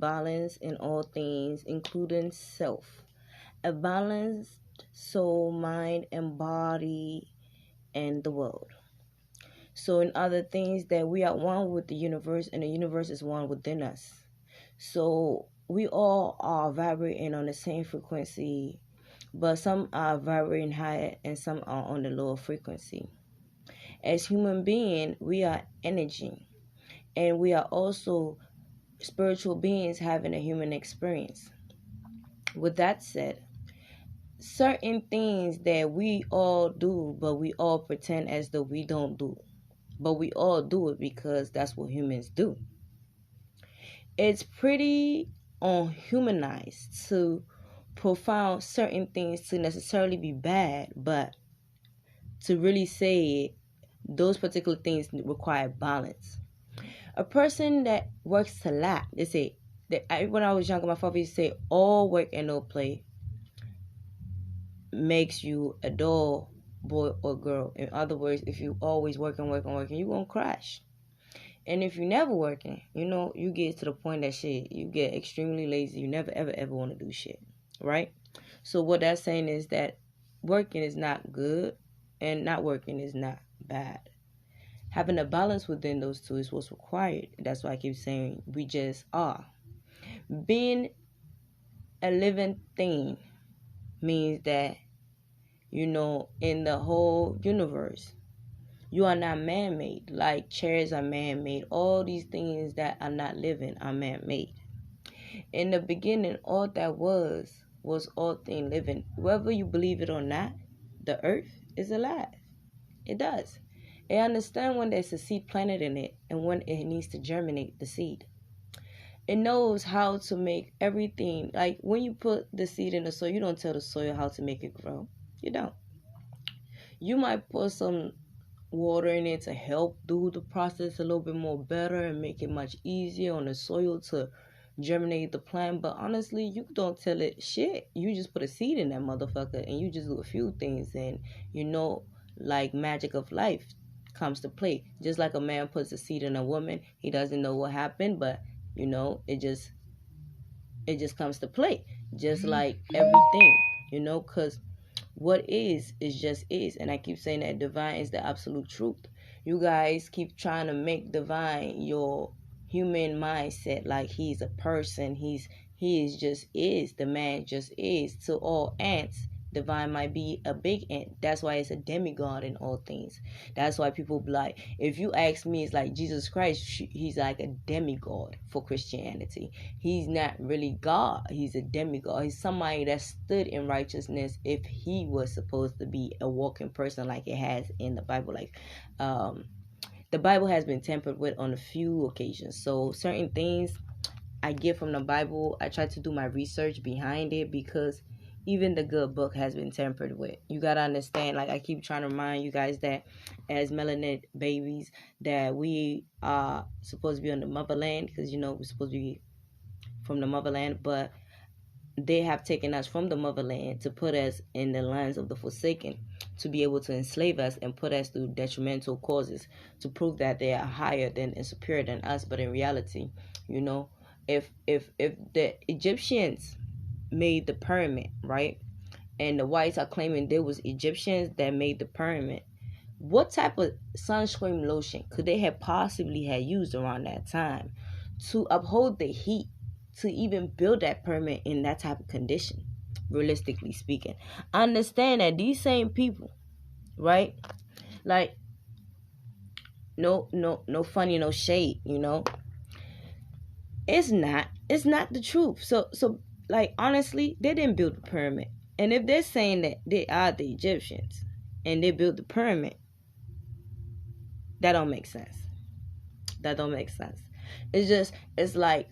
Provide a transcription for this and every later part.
balance in all things, including self. A balanced soul, mind, and body, and the world. So, in other things, that we are one with the universe, and the universe is one within us. So, we all are vibrating on the same frequency, but some are vibrating higher and some are on the lower frequency. As human beings, we are energy, and we are also spiritual beings having a human experience. With that said, certain things that we all do, but we all pretend as though we don't do, but we all do it because that's what humans do. It's pretty unhumanized to profound certain things to necessarily be bad, but to really say it, those particular things require balance. A person that works a lot, they say that when I was younger, my father used to say, all work and no play makes you a dull boy or girl. In other words, if you always working, you're gonna crash. And if you're never working, you get to the point that shit, you get extremely lazy. You never, ever want to do shit, right? So what that's saying is that working is not good and not working is not bad. Having a balance within those two is what's required. That's why I keep saying we just are. Being a living thing means that, in the whole universe, you are not man-made. Like chairs are man-made. All these things that are not living are man-made. In the beginning, all that was all thing living. Whether you believe it or not, the earth is alive. It does. It understands when there's a seed planted in it and when it needs to germinate the seed. It knows how to make everything. Like when you put the seed in the soil, you don't tell the soil how to make it grow. You don't. You might put some water in it to help do the process a little bit more better and make it much easier on the soil to germinate the plant. But honestly, you don't tell it shit. You just put a seed in that motherfucker and you just do a few things, and like magic of life comes to play. Just like a man puts a seed in a woman, he doesn't know what happened, but it just comes to play. Just like everything, because what is just is. And I keep saying that divine is the absolute truth. You guys keep trying to make divine your human mindset, like he's a person, he is the man just is. To all ants, divine might be a big ant. That's why it's a demigod in all things. That's why people be like, if you ask me, it's like Jesus Christ, he's like a demigod for Christianity. He's not really God. He's a demigod. He's somebody that stood in righteousness if he was supposed to be a walking person, like it has in the Bible. Like the Bible has been tampered with on a few occasions. So certain things I get from the Bible, I try to do my research behind it, because even the good book has been tampered with. You gotta understand, like I keep trying to remind you guys that as melanated babies, that we are supposed to be on the motherland, because we're supposed to be from the motherland, but they have taken us from the motherland to put us in the lands of the forsaken, to be able to enslave us and put us through detrimental causes, to prove that they are higher than and superior than us. But in reality, if the Egyptians made the pyramid, right, and the whites are claiming there was Egyptians that made the pyramid, what type of sunscreen lotion could they have possibly had used around that time to uphold the heat to even build that pyramid in that type of condition? Realistically speaking, understand that these same people, right, like no funny, no shade, it's not the truth. So like honestly, they didn't build the pyramid. And if they're saying that they are the Egyptians and they built the pyramid, that don't make sense. It's like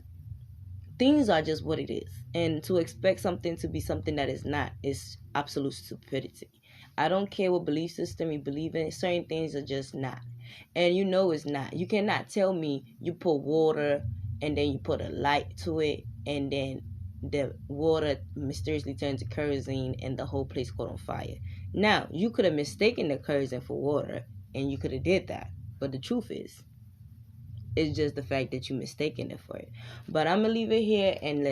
things are just what it is, and to expect something to be something that is not is absolute stupidity. I don't care what belief system you believe in, certain things are just not, and it's not. You cannot tell me you put water and then you put a light to it and then the water mysteriously turns to kerosene and the whole place caught on fire. Now, you could have mistaken the kerosene for water and you could have did that, but the truth is It's just the fact that you mistaken it for it. But I'm gonna leave it here and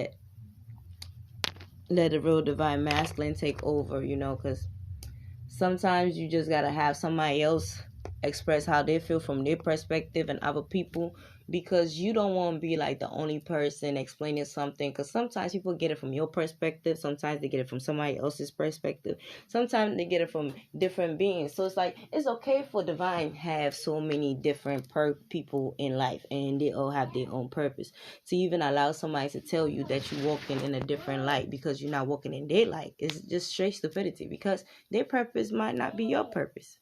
let the real divine masculine take over, because sometimes you just gotta have somebody else express how they feel from their perspective and other people, because you don't want to be like the only person explaining something, because sometimes people get it from your perspective, sometimes they get it from somebody else's perspective, sometimes they get it from different beings. So it's like, it's okay for divine have so many different people in life, and they all have their own purpose. To even allow somebody to tell you that you're walking in a different light because you're not walking in their light is just straight stupidity, because their purpose might not be your purpose.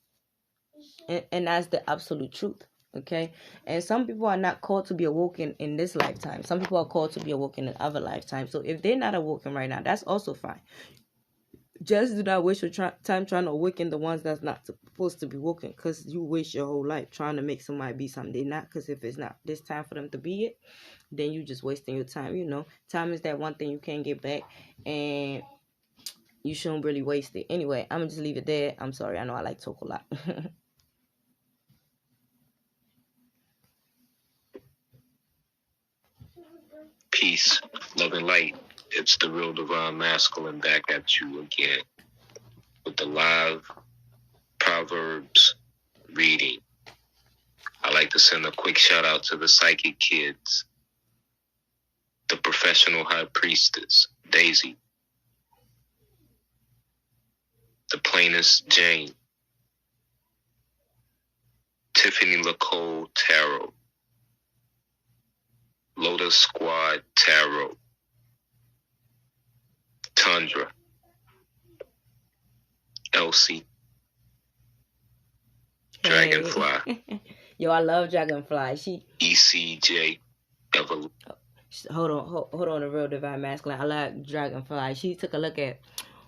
And that's the absolute truth. Okay. And some people are not called to be awoken in this lifetime. Some people are called to be awoken in other lifetimes. So if they're not awoken right now, that's also fine. Just do not waste your time trying to awaken the ones that's not supposed to be woken, because you waste your whole life trying to make somebody be something they're not. Because if it's not this time for them to be it, then you just wasting your time. Time is that one thing you can't get back, and you shouldn't really waste it. Anyway, I'm gonna just leave it there. I'm sorry, I know I like to talk a lot. Peace, love, and light. It's the real divine masculine back at you again with the live Proverbs reading. I like to send a quick shout out to the psychic kids, the professional high priestess, Daisy, the plainest Jane, Tiffany Lacole Tarot, Lotus Squad Tarot, Tundra, Elsie, Dragonfly. Yo, I love Dragonfly. She ECJ Evolution. Hold on, the real divine masculine. I like Dragonfly. She took a look at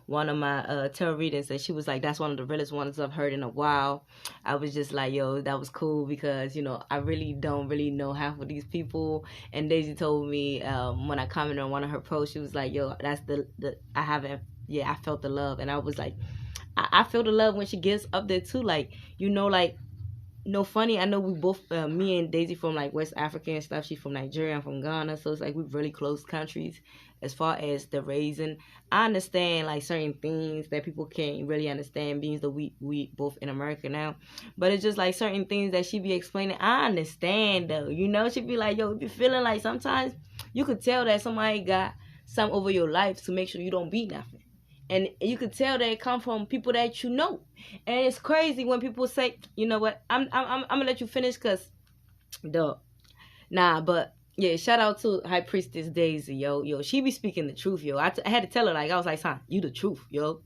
one of my tarot readings, and she was like, that's one of the realest ones I've heard in a while. I was just like, yo, that was cool, because I really don't really know half of these people. And Daisy told me when I commented on one of her posts, she was like, yo, that's the I felt the love. And I was like, I feel the love when she gets up there too, like, no funny. I know we both, me and Daisy from like West Africa and stuff. She's from Nigeria, I'm from Ghana, so it's like we're really close countries as far as the raising. I understand like certain things that people can't really understand, being that we both in America now. But it's just like certain things that she be explaining, I understand though. She be like, yo, be feeling like sometimes you could tell that somebody got some over your life to make sure you don't be nothing. And you could tell that it come from people that you know. And it's crazy when people say, you know what, I'm gonna let you finish, because but yeah, shout out to High Priestess Daisy, yo, she be speaking the truth, yo. I had to tell her, like, I was like, son, you the truth, yo,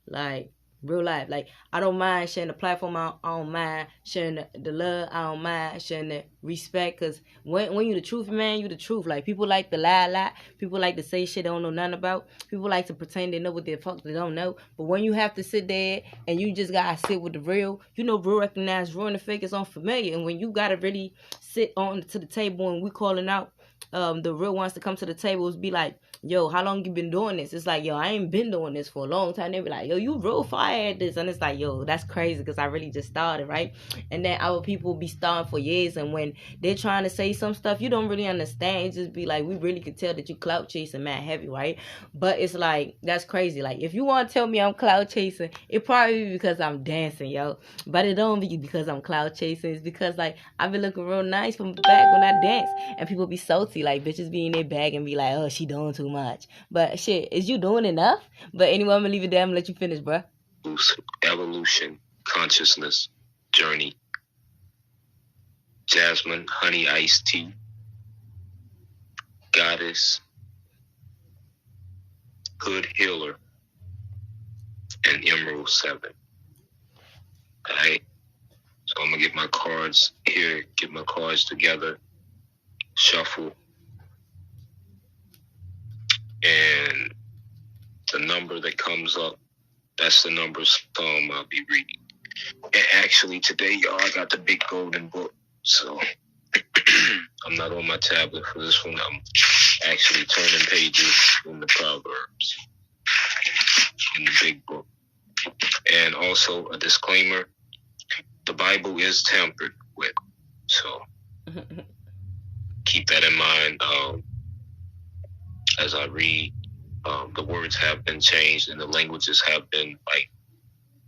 like, real life. Like, I don't mind sharing the platform, I don't mind sharing the love, I don't mind sharing the respect, because when you the truth, man, you the truth. Like, people like to lie a lot, people like to say shit they don't know nothing about, people like to pretend they know what the fuck they don't know. But when you have to sit there and you just gotta sit with the real, real recognize real and the fake is unfamiliar. And when you gotta really sit on to the table, and we calling out the real ones to come to the table, be like, yo, how long you been doing this? It's like, yo, I ain't been doing this for a long time. They be like, yo, you real fire at this. And it's like, yo, that's crazy, because I really just started, right? And then our people be starting for years, and when they're trying to say some stuff you don't really understand, it just be like, we really could tell that you clout chasing mad heavy, right? But it's like, that's crazy. Like, if you want to tell me I'm clout chasing, it probably be because I'm dancing, yo. But it don't be because I'm clout chasing. It's because, like, I be looking real nice from the back when I dance, and people be salty, like, bitches be in their bag and be like, oh, she doing too much. But shit, is you doing enough? But anyway, I'm gonna leave it there. I'm gonna let you finish, bruh. Evolution, consciousness, journey. Jasmine, honey iced tea. Goddess, Hood Healer, and Emerald 7. Alright? So I'm gonna get my cards here, get my cards together, shuffle, and the number that comes up, that's the number I'll be reading. And actually today, y'all, I got the big golden book, so I'm not on my tablet for this one. I'm actually turning pages in the Proverbs in the big book. And also a disclaimer, the Bible is tampered with, so keep that in mind as I read. The words have been changed and the languages have been like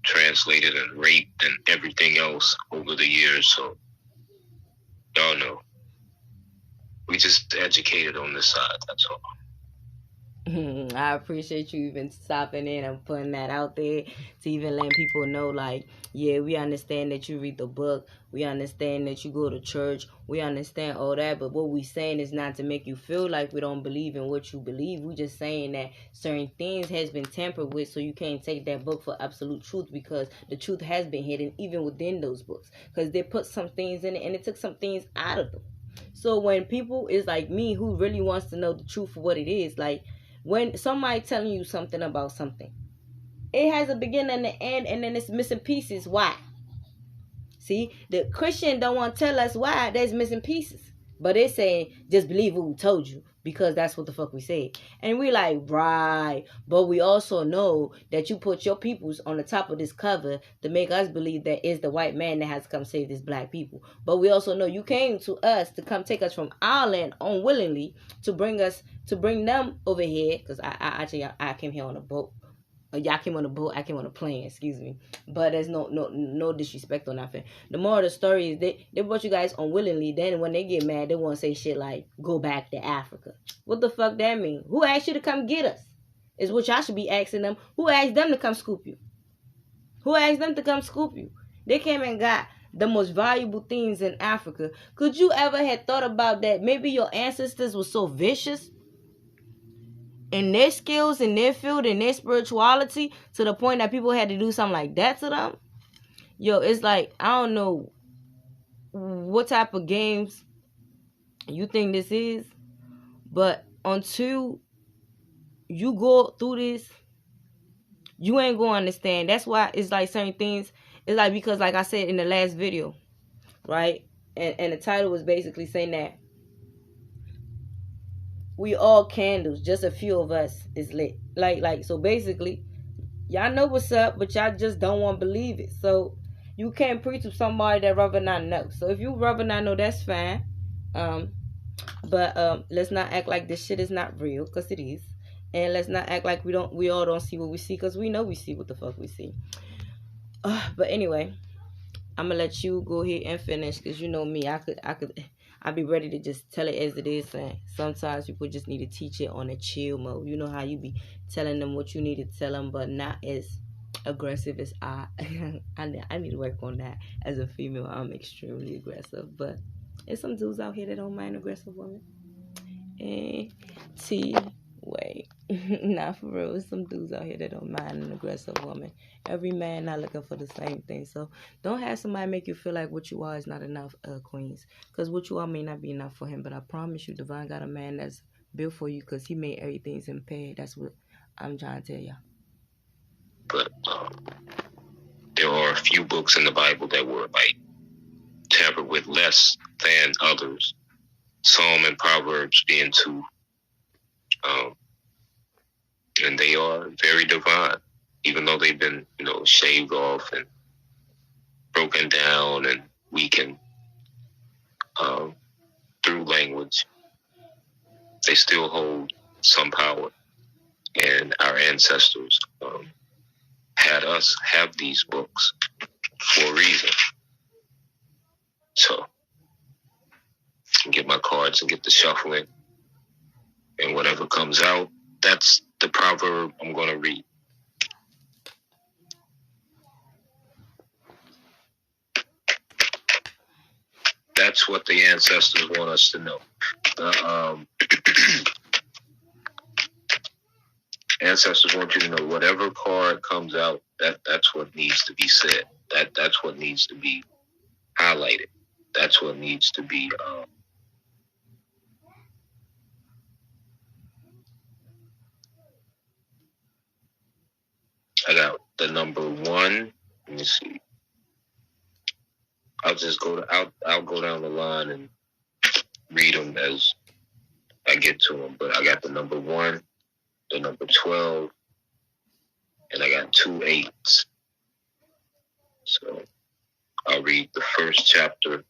translated and raped and everything else over the years. So y'all know, we just educated on this side. That's all. I appreciate you even stopping in and putting that out there to even let people know, like, yeah, we understand that you read the book. We understand that you go to church. We understand all that. But what we saying is not to make you feel like we don't believe in what you believe. We just saying that certain things has been tampered with, so you can't take that book for absolute truth, because the truth has been hidden even within those books, because they put some things in it and they took some things out of them. So when people is like me, who really wants to know the truth of what it is, like, when somebody telling you something about something, it has a beginning and an end, and then it's missing pieces. Why? See, the Christian don't want to tell us why there's missing pieces, but they say just believe what we told you, because that's what the fuck we said. And we like, right, but we also know that you put your peoples on the top of this cover to make us believe that it's the white man that has to come save this black people. But we also know you came to us to come take us from our land unwillingly, to bring them over here, because I came here on a boat. Y'all came on a boat, I came on a plane, excuse me. But there's no disrespect or nothing. The moral of the story is they brought you guys unwillingly. Then when they get mad, they want to say shit like, go back to Africa. What the fuck that mean? Who asked you to come get us? Is what y'all should be asking them. Who asked them to come scoop you? Who asked them to come scoop you? They came and got the most valuable things in Africa. Could you ever have thought about that? Maybe your ancestors were so vicious in their skills, in their field, in their spirituality, to the point that people had to do something like that to them. Yo, it's like, I don't know what type of games you think this is, but until you go through this, you ain't gonna understand. That's why it's like certain things, it's like, because like I said in the last video, right, and the title was basically saying that we all candles, just a few of us is lit. Like so basically, y'all know what's up, but y'all just don't want to believe it. So you can't preach to somebody that rather not know. So if you rather not know, that's fine. But let's not act like this shit is not real, because it is. And let's not act like we all don't see what we see, because we know we see what the fuck we see. But anyway, I'm gonna let you go ahead and finish, because you know me, I'd be ready to just tell it as it is. And sometimes people just need to teach it on a chill mode. You know how you be telling them what you need to tell them, but not as aggressive as I need to work on that. As a female, I'm extremely aggressive, but there's some dudes out here that don't mind aggressive women. Wait. Nah, for real. There's some dudes out here that don't mind an aggressive woman. Every man not looking for the same thing. So don't have somebody make you feel like what you are is not enough, queens. Because what you are may not be enough for him. But I promise you, Divine got a man that's built for you, because he made everything impaired. That's what I'm trying to tell y'all. But there are a few books in the Bible that were like tampered with less than others. Psalm and Proverbs being two. And they are very divine, even though they've been, shaved off and broken down and weakened through language. They still hold some power. And our ancestors had us have these books for a reason. So, get my cards and get the shuffling. And whatever comes out, that's the proverb I'm going to read. That's what the ancestors want us to know. Ancestors want you to know whatever card comes out, that's what needs to be said. That's what needs to be highlighted. That's what needs to be I got the number 1. Let me see. I'll go down the line and read them as I get to them. But I got the number 1, the number 12, and I got 2 8s. So I'll read the first chapter,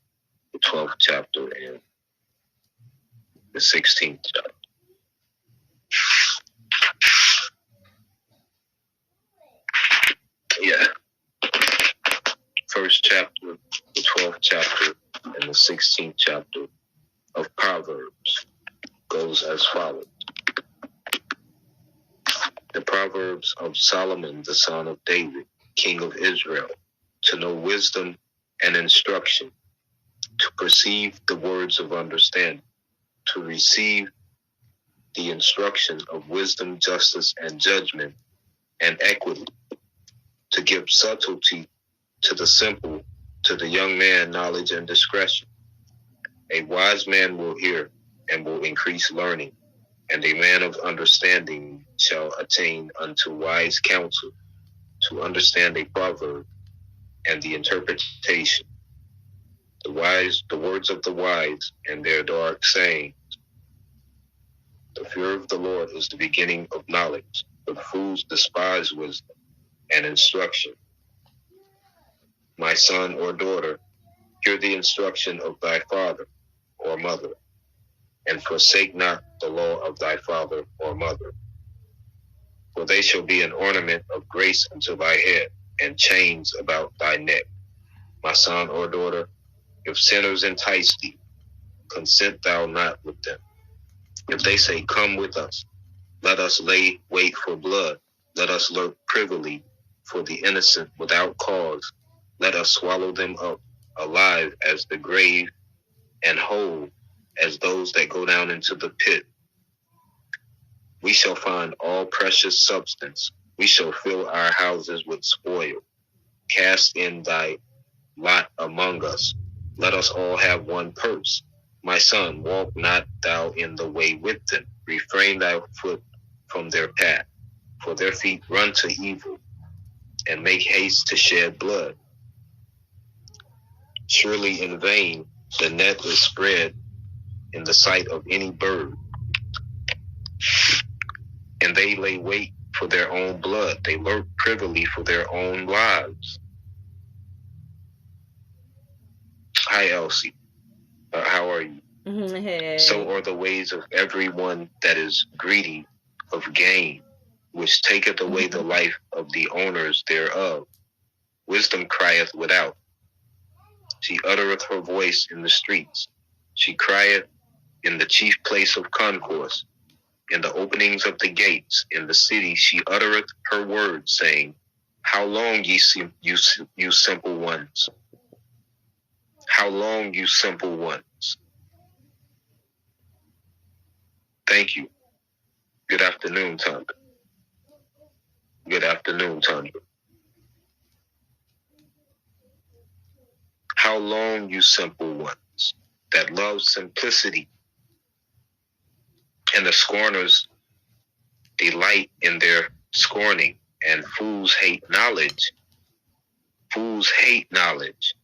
the 12th chapter, and the 16th chapter. Yeah. First chapter, the 12th chapter, and the 16th chapter of Proverbs goes as follows. The Proverbs of Solomon, the son of David, king of Israel, to know wisdom and instruction, to perceive the words of understanding, to receive the instruction of wisdom, justice, and judgment, and equity, to give subtlety to the simple, to the young man knowledge and discretion. A wise man will hear and will increase learning, and a man of understanding shall attain unto wise counsel, to understand a proverb and the interpretation. The words of the wise and their dark sayings. The fear of the Lord is the beginning of knowledge, but fools despise wisdom and instruction. My son or daughter, hear the instruction of thy father or mother, and forsake not the law of thy father or mother. For they shall be an ornament of grace unto thy head, and chains about thy neck. My son or daughter, if sinners entice thee, consent thou not with them. If they say, come with us, let us lay wait for blood, let us lurk privily for the innocent without cause, let us swallow them up alive as the grave, and whole as those that go down into the pit. We shall find all precious substance, we shall fill our houses with spoil. Cast in thy lot among us, let us all have one purse. My son, walk not thou in the way with them, refrain thy foot from their path, for their feet run to evil, and make haste to shed blood. Surely in vain the net is spread in the sight of any bird, and they lay wait for their own blood, they lurk privily for their own lives. Hi, Elsie. How are you? Hey. So are the ways of everyone that is greedy of gain, which taketh away the life of the owners thereof. Wisdom crieth without. She uttereth her voice in the streets. She crieth in the chief place of concourse. In the openings of the gates, in the city, she uttereth her words, saying, how long, you simple ones? How long, you simple ones? Thank you. Good afternoon, Tundra. Good afternoon, Tundra. How long, you simple ones, that love simplicity, and the scorners delight in their scorning, and fools hate knowledge. Fools hate knowledge.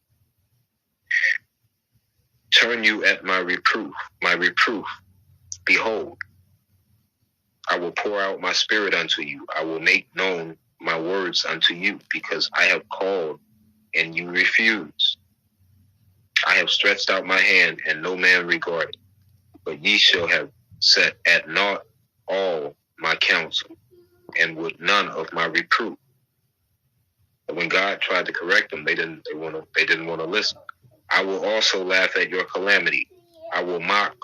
Turn you at my reproof, my reproof. Behold, I will pour out my spirit unto you. I will make known my words unto you, because I have called and you refuse. I have stretched out my hand and no man regarded, but ye shall have set at naught all my counsel, and would none of my reproof. But when God tried to correct them, they didn't want to listen. I will also laugh at your calamity. I will mock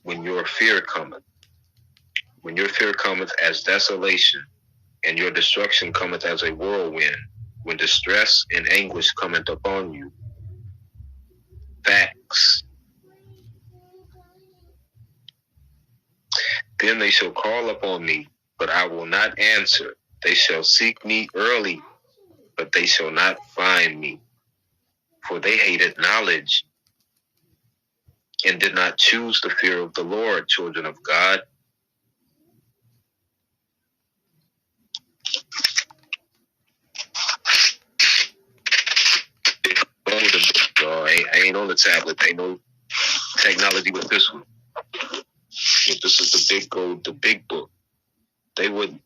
when your fear cometh. When your fear cometh as desolation, and your destruction cometh as a whirlwind, when distress and anguish cometh upon you. Facts. Then they shall call upon me, but I will not answer. They shall seek me early, but they shall not find me. For they hated knowledge, and did not choose the fear of the Lord, children of God. I ain't on the tablet. Ain't no technology with this one. But this is the big gold, the big book. They would,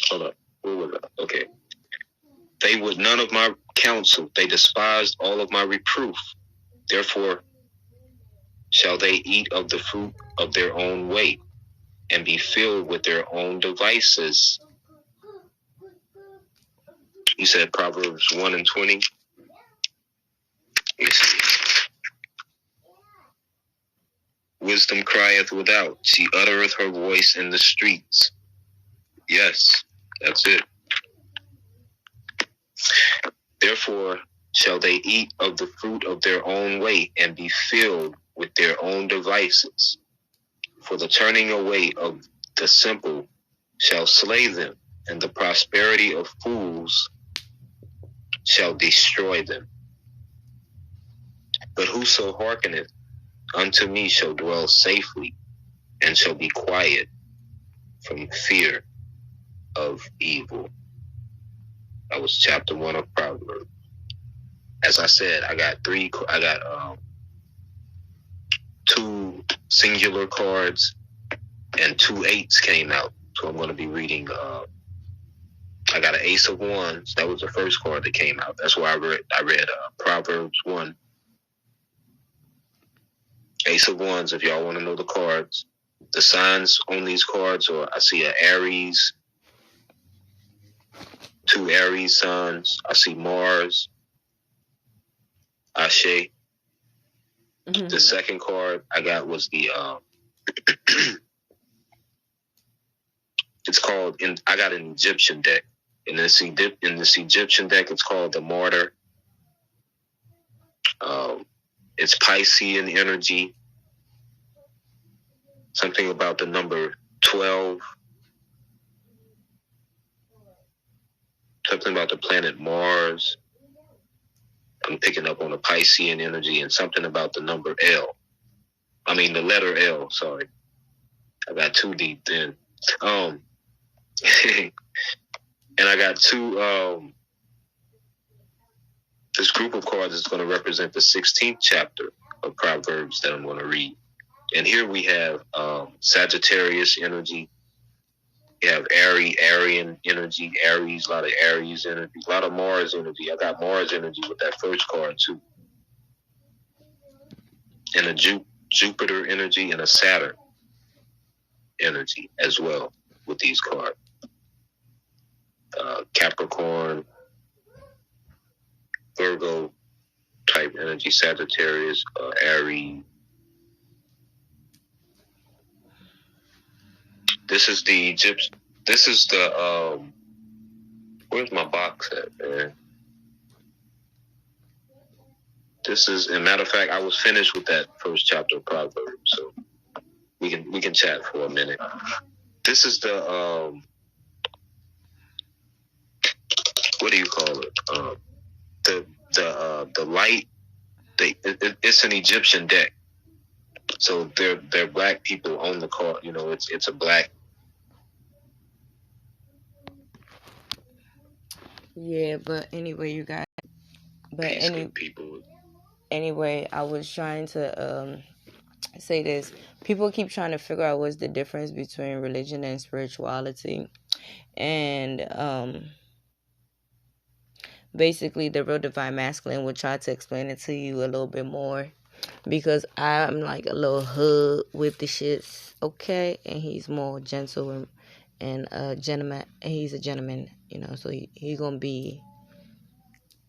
hold up, where was I? Okay. They would none of my counsel. They despised all of my reproof. Therefore shall they eat of the fruit of their own way and be filled with their own devices. You said Proverbs 1 and 20. Let me see. Wisdom crieth without, she uttereth her voice in the streets. Yes, that's it. Therefore shall they eat of the fruit of their own way and be filled with their own devices. For the turning away of the simple shall slay them, and the prosperity of fools shall destroy them. But whoso hearkeneth unto me shall dwell safely, and shall be quiet from fear of evil. That was chapter 1 of Proverbs. As I said, I got two singular cards and 2 8s came out. So I'm going to be reading, I got an Ace of Wands. That was the first card that came out. That's why I read Proverbs 1. Ace of Wands, if y'all want to know the cards. The signs on these cards, or I see an Aries, 2 Aries signs. I see Mars, Ashe. Mm-hmm. The second card I got was the it's called, I got an Egyptian deck. In this Egyptian deck, it's called the Martyr. It's Piscean energy. Something about the number 12. Something about the planet Mars. I'm picking up on the Piscean energy, and something about the number L. I mean the letter L, sorry. I got too deep then. And I got this group of cards is going to represent the 16th chapter of Proverbs that I'm going to read. And here we have Sagittarius energy. You have Arian energy, Aries, a lot of Aries energy, a lot of Mars energy. I got Mars energy with that first card too. And a Jupiter energy and a Saturn energy as well with these cards. Capricorn, Virgo type energy, Sagittarius, Aries. This is the Egyptian. This is the where's my box at, man? This is, as a matter of fact, I was finished with that first chapter of Proverbs, so we can chat for a minute. This is the what do you call it? The light. It's an Egyptian deck. So they're black people on the card. You know, it's a black. Yeah, but anyway, you guys. But anyway, I was trying to say this. People keep trying to figure out what's the difference between religion and spirituality, and basically the real divine masculine will try to explain it to you a little bit more, because I'm like a little hood with the shits, okay, and he's more gentle and a gentleman, and he's a gentleman, you know, so he gonna be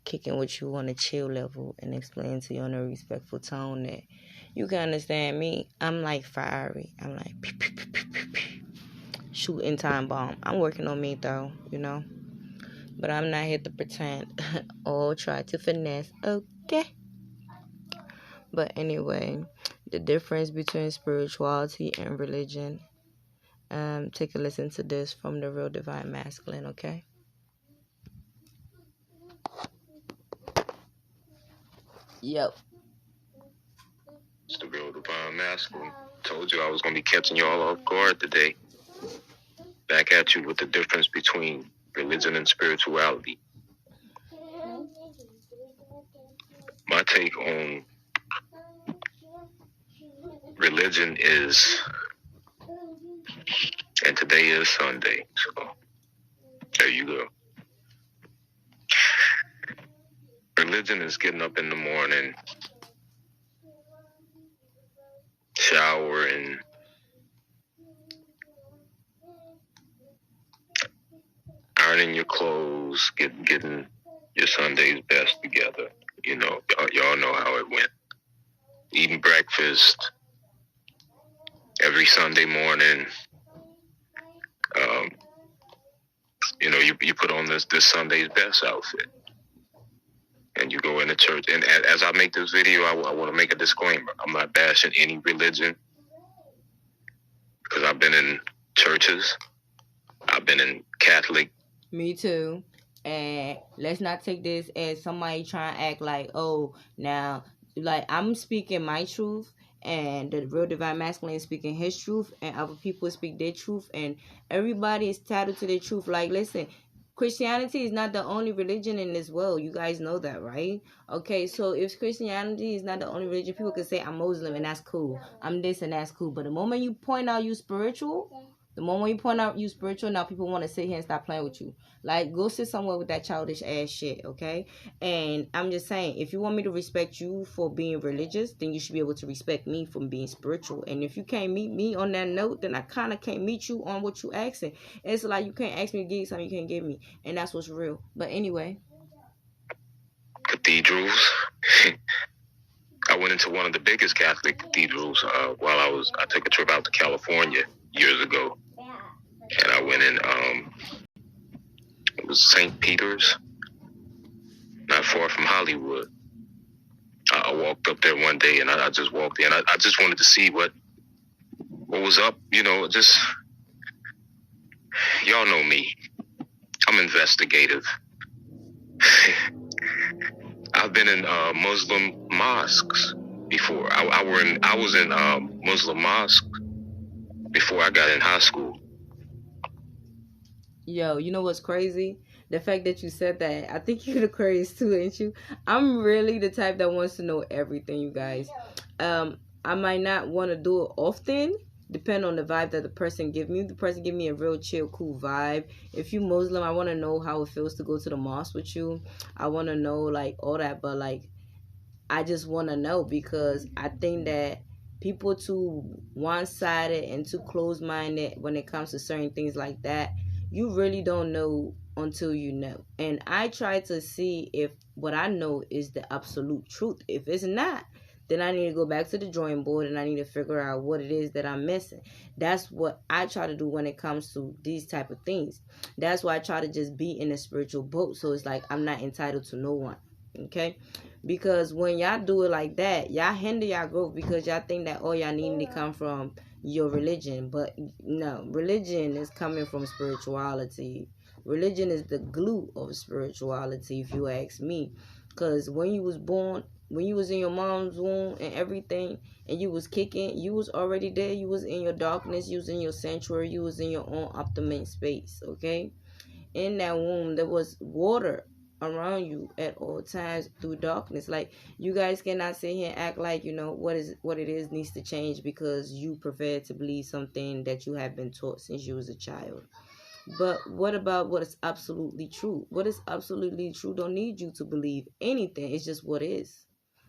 kicking with you on a chill level and explain to you on a respectful tone that you can understand me. I'm like fiery. I'm like shooting time bomb. I'm working on me though, you know. But I'm not here to pretend or try to finesse, okay? But anyway, the difference between spirituality and religion. Take a listen to this from the real divine masculine, okay? Yep. It's the real divine masculine. Told you I was gonna be catching y'all off guard today. Back at you with the difference between religion and spirituality. My take on religion is, and today is Sunday, so there you go. Religion is getting up in the morning, shower and ironing your clothes, getting your Sunday's best together. You know, y'all know how it went. Eating breakfast every Sunday morning. You know, you put on this Sunday's best outfit, and you go into church. And as I make this video, I want to make a disclaimer. I'm not bashing any religion, because I've been in churches. I've been in Catholic. Me too. And let's not take this as somebody trying to act like, oh, now, like, I'm speaking my truth, and the real divine masculine is speaking his truth, and other people speak their truth, and everybody is titled to their truth. Like, listen, Christianity is not the only religion in this world. You guys know that, right? Okay, so if Christianity is not the only religion, people can say I'm Muslim and that's cool. I'm this and that's cool. But the moment you point out you spiritual, now people want to sit here and stop playing with you. Like, go sit somewhere with that childish ass shit, okay? And I'm just saying, if you want me to respect you for being religious, then you should be able to respect me for being spiritual. And if you can't meet me on that note, then I kind of can't meet you on what you asking. It's like you can't ask me to give you something you can't give me. And that's what's real. But anyway. Cathedrals. I went into one of the biggest Catholic cathedrals while I took a trip out to California years ago. And I went in, it was St. Peter's, not far from Hollywood. I walked up there one day, and I just walked in. I just wanted to see what was up, you know, just, y'all know me. I'm investigative. I've been in Muslim mosques before. I was in Muslim mosques before I got in high school. Yo, you know what's crazy? The fact that you said that, I think you're the craziest too, ain't you? I'm really the type that wants to know everything, you guys. I might not want to do it often, depend on the vibe that the person give me. The person give me a real chill, cool vibe. If you Muslim, I want to know how it feels to go to the mosque with you. I want to know, like, all that, but, like, I just want to know, because I think that people too one-sided and too closed-minded when it comes to certain things like that. You really don't know until you know. And I try to see if what I know is the absolute truth. If it's not, then I need to go back to the drawing board and I need to figure out what it is that I'm missing. That's what I try to do when it comes to these type of things. That's why I try to just be in a spiritual boat. So it's like I'm not entitled to no one. Okay? Because when y'all do it like that, y'all hinder y'all growth, because y'all think that all y'all need to come from your religion. But no, religion is coming from spirituality. Religion is the glue of spirituality, if you ask me. Because when you was born, when you was in your mom's womb and everything, and you was kicking, you was already there. You was in your darkness, you was in your sanctuary, you was in your own optimum space, okay? In that womb, there was water around you at all times through darkness. Like, you guys cannot sit here and act like, you know, what it is needs to change because you prefer to believe something that you have been taught since you was a child. But what about what is absolutely true? What is absolutely true don't need you to believe anything. It's just what is.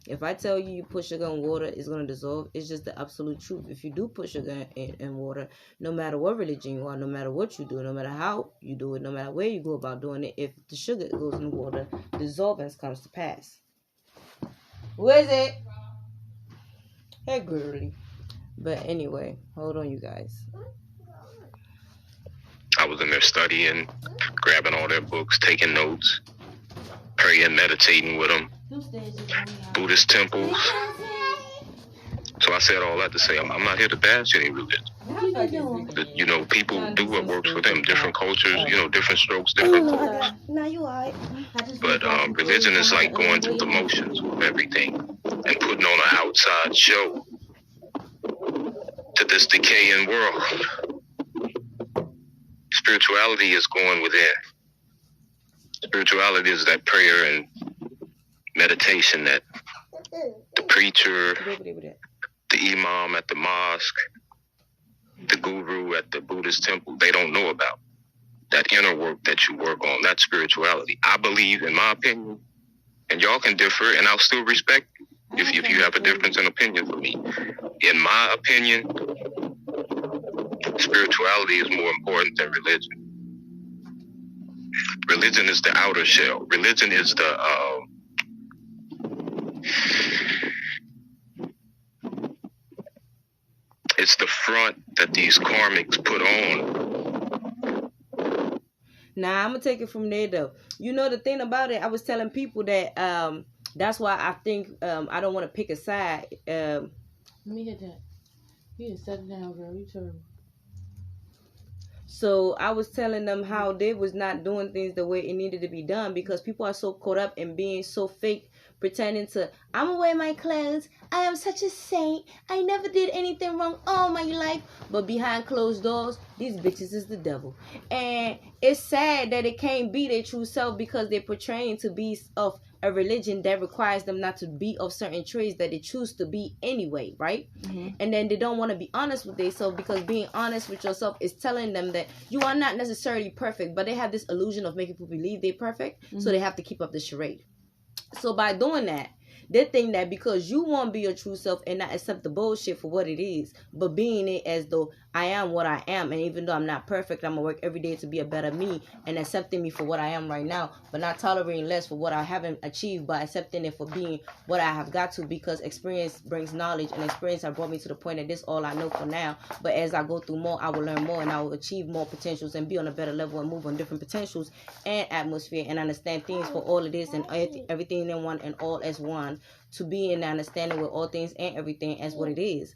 If I tell you put sugar in water, it's going to dissolve. It's just the absolute truth. If you do put sugar in water, no matter what religion you are, no matter what you do, no matter how you do it, no matter where you go about doing it, if the sugar goes in the water, dissolvance comes to pass. Where is it? Hey, girly. But anyway, hold on, you guys. I was in there studying, grabbing all their books, taking notes, praying, meditating with them. Buddhist temples. So I said all that to say I'm not here to bash any religion. You know, people do what works for them. Different cultures, you know, different strokes, different folks. But religion is like going through the motions of everything and putting on an outside show to this decaying world. Spirituality is going within. Spirituality is that prayer and meditation that the preacher, the imam at the mosque, the guru at the Buddhist temple, they don't know about. That inner work that you work on, that's spirituality. I believe, in my opinion, and y'all can differ, and I'll still respect you if you have a difference in opinion from me. in my opinion, spirituality is more important than religion. Religion is the outer shell. Religion is it's the front that these karmics put on. Now I'm gonna take it from there though. You know the thing about it, I was telling people that that's why I think I don't want to pick a side. Let me hit that. You just set it down, girl. You turn. So I was telling them how they was not doing things the way it needed to be done because people are so caught up in being so fake, pretending to, I'm gonna wear my clothes, I am such a saint, I never did anything wrong all my life. But behind closed doors, these bitches is the devil. And it's sad that it can't be their true self because they're portraying to be of a religion that requires them not to be of certain traits that they choose to be anyway, right? Mm-hmm. And then they don't want to be honest with themselves because being honest with yourself is telling them that you are not necessarily perfect, but they have this illusion of making people believe they're perfect, so they have to keep up the charade. So by doing that, they think that because you won't be your true self and not accept the bullshit for what it is, but being it as though I am what I am, and even though I'm not perfect, I'm gonna work every day to be a better me and accepting me for what I am right now, but not tolerating less for what I haven't achieved, but accepting it for being what I have got to, because experience brings knowledge, and experience has brought me to the point that this is all I know for now. But as I go through more, I will learn more and I will achieve more potentials and be on a better level and move on different potentials and atmosphere and understand things for all of this and everything in one and all as one, to be in understanding with all things and everything as what it is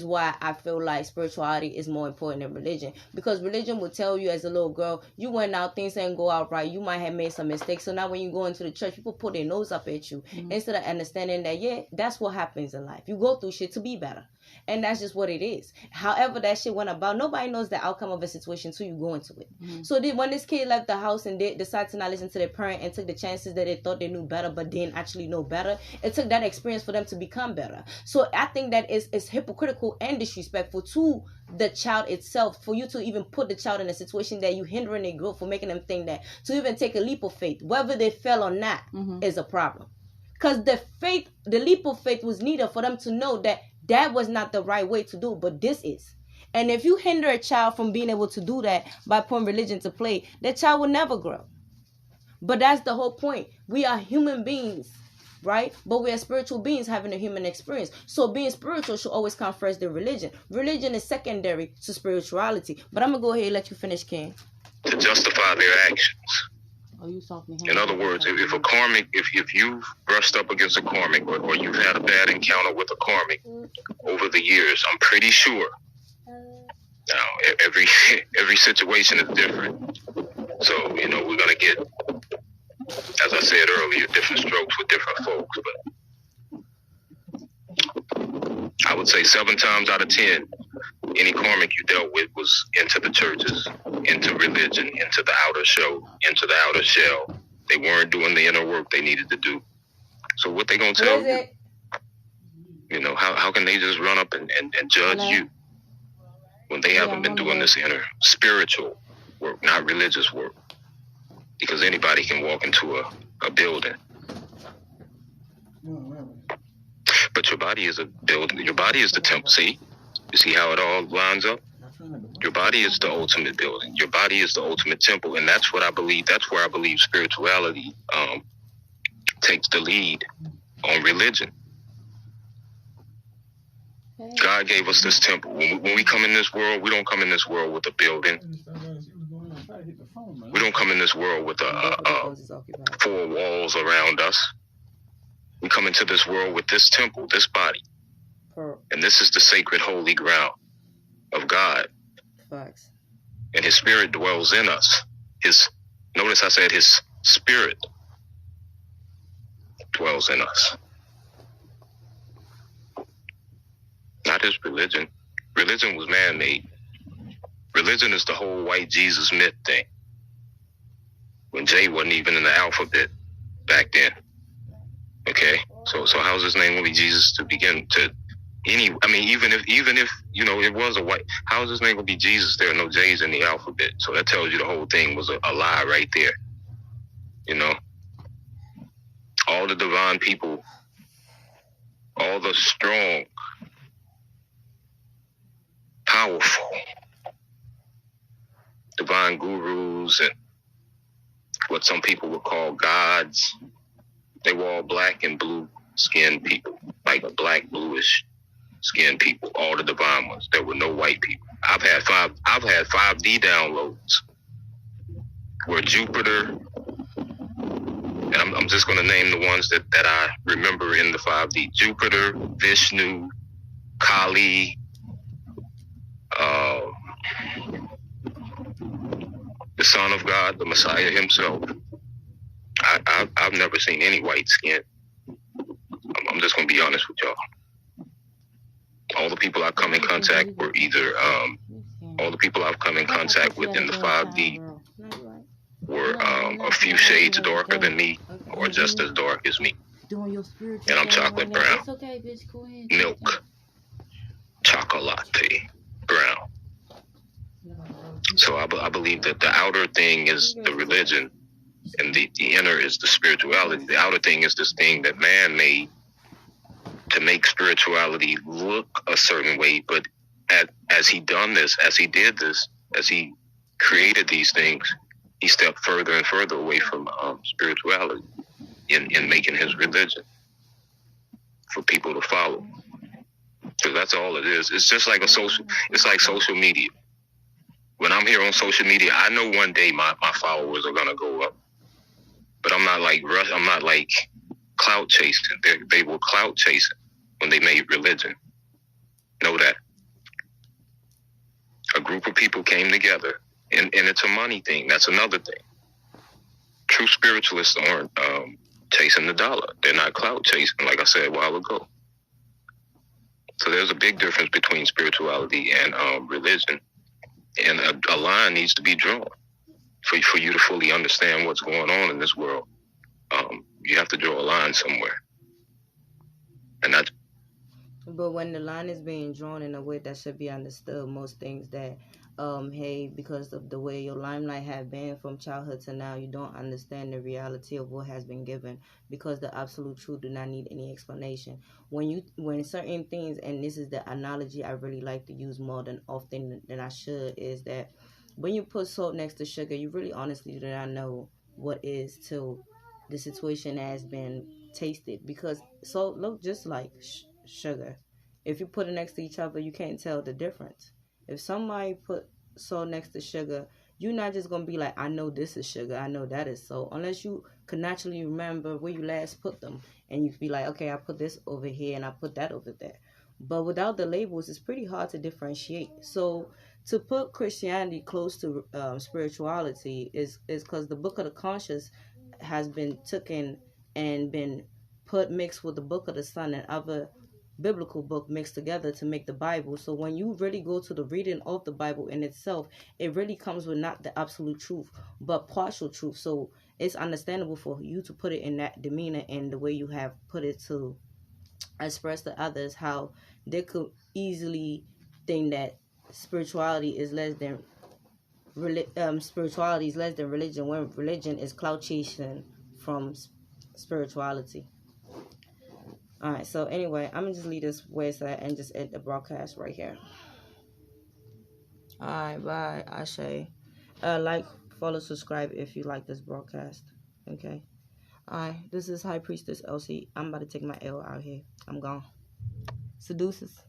why I feel like spirituality is more important than religion. Because religion will tell you as a little girl, you went out, things didn't go out right, you might have made some mistakes, so now when you go into the church, people put their nose up at you, instead of understanding that, yeah, that's what happens in life. You go through shit to be better. And that's just what it is. However that shit went about, nobody knows the outcome of a situation until you go into it. So when this kid left the house and they decided to not listen to their parent and took the chances that they thought they knew better but didn't actually know better, it took that experience for them to become better. So I think that it's hypocritical and disrespectful to the child itself for you to even put the child in a situation that you hindering their growth, for making them think that to even take a leap of faith, whether they fell or not, is a problem. Because the leap of faith was needed for them to know that that was not the right way to do, but this is. And if you hinder a child from being able to do that by putting religion to play, that child will never grow. But that's the whole point. We are human beings, right? But we are spiritual beings having a human experience. So being spiritual should always come first than religion. Religion is secondary to spirituality. But I'm going to go ahead and let you finish, King. To justify their actions. In other words, if a karmic, if you've brushed up against a karmic, or you've had a bad encounter with a karmic over the years, I'm pretty sure. Now, every situation is different. So, we're going to get, as I said earlier, different strokes with different folks. But I would say 7 times out of 10, any karmic you dealt with was into the churches, into religion, into the outer show, into the outer shell. They weren't doing the inner work they needed to do. So what they gonna tell you? How can they just run up and judge you when they haven't been doing this inner spiritual work, not religious work? Because anybody can walk into a building. But your body is a building. Your body is the temple. See? You see how it all lines up? Your body is the ultimate building. Your body is the ultimate temple. And that's what I believe. That's where I believe spirituality takes the lead on religion. God gave us this temple. When we come in this world, we don't come in this world with a building. We don't come in this world with 4 walls around us. We come into this world with this temple, this body. And this is the sacred holy ground of God. Facts. And his spirit dwells in us. Notice I said his spirit dwells in us. Not his religion. Religion was man-made. Religion is the whole white Jesus myth thing. When J wasn't even in the alphabet back then. Okay? So how's his name gonna be Jesus to begin to even if it was a white, how's his name gonna be Jesus? There are no J's in the alphabet. So that tells you the whole thing was a lie right there. All the divine people, all the strong powerful divine gurus and what some people would call gods. They were all black and blue skinned people, like a black bluish skinned people, all the divine ones. There were no white people. I've had 5D downloads where Jupiter, and I'm just going to name the ones that I remember in the 5D. Jupiter, Vishnu, Kali, the Son of God, the Messiah himself. I've never seen any white skin. I'm just going to be honest with y'all. All the people I've come in contact were either, all the people I've come in contact with in the 5D were a few shades darker than me or just as dark as me. And I'm chocolate brown. Milk. Chocolate brown. So I believe that the outer thing is the religion and the inner is the spirituality. The outer thing is this thing that man made to make spirituality look a certain way, but as he did this, as he created these things, he stepped further and further away from spirituality in making his religion for people to follow. So that's all it is. It's just like it's like social media. When I'm here on social media, I know one day my followers are gonna go up, but I'm not like clout chasing. They were clout chasing when they made religion. Know that. A group of people came together, and it's a money thing. That's another thing. True spiritualists aren't chasing the dollar. They're not clout chasing, like I said a while ago. So there's a big difference between spirituality and religion. And a line needs to be drawn for you to fully understand what's going on in this world. You have to draw a line somewhere. And that's... But when the line is being drawn in a way that should be understood, most things that, hey, because of the way your limelight have been from childhood to now, you don't understand the reality of what has been given, because the absolute truth do not need any explanation. When certain things, and this is the analogy I really like to use more than often than I should, is that when you put salt next to sugar, you really honestly do not know what is till the situation has been tasted, because salt look just like sugar. If you put it next to each other, you can't tell the difference. If somebody put salt next to sugar, you're not just going to be like, I know this is sugar, I know that is salt, unless you can naturally remember where you last put them, and you be like, okay, I put this over here and I put that over there. But without the labels, it's pretty hard to differentiate. So to put Christianity close to spirituality is because the book of the conscience has been taken and been mixed with the book of the Son and other biblical book mixed together to make the Bible. So when you really go to the reading of the Bible in itself, it really comes with not the absolute truth, but partial truth. So it's understandable for you to put it in that demeanor and the way you have put it to express to others how they could easily think that spirituality is less than religion, when religion is clout chasing from spirituality. Alright, so anyway, I'm gonna just leave this website and just end the broadcast right here. Alright, bye. Ashe. Like, follow, subscribe if you like this broadcast. Okay. Alright, this is High Priestess LC. I'm about to take my L out here. I'm gone. Seduces.